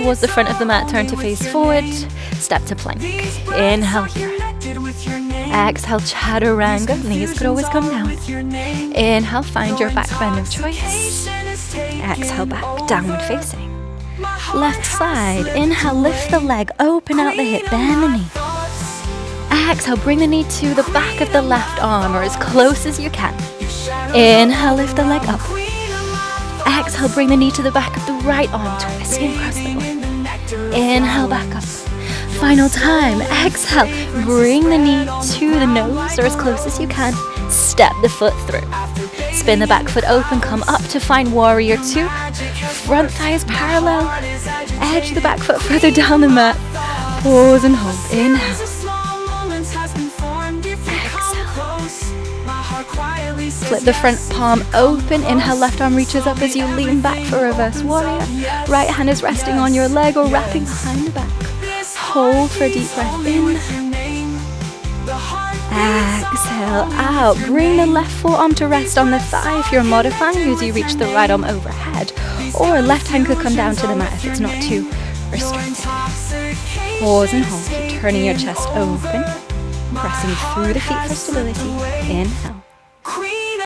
towards the front of the mat, turn to face forward, step to plank. Inhale here. Exhale, chaturanga, knees could always come down. Inhale, find your back bend of choice. Exhale, back, downward facing. Left side, inhale, lift the leg, open out the hip, bend the knee. Exhale, bring the knee to the back of the left arm or as close as you can. Inhale, lift the leg up. Exhale, bring the knee to the back of the right arm, twisting across the body. Inhale, back up. Final time, exhale, bring the knee to the nose or as close as you can. Step the foot through. Spin the back foot open, come up to find warrior two. Front thighs parallel. Edge the back foot further down the mat. Pause and hold. Inhale. Flip the front palm open. Inhale, left arm reaches up as you lean back for reverse warrior. Right hand is resting on your leg or wrapping behind the back. Hold for a deep breath in. Exhale out. Bring the left forearm to rest on the thigh if you're modifying as you reach the right arm overhead. Or left hand could come down to the mat if it's not too restricted. Pause and hold. Keep turning your chest open. Pressing through the feet for stability. Inhale.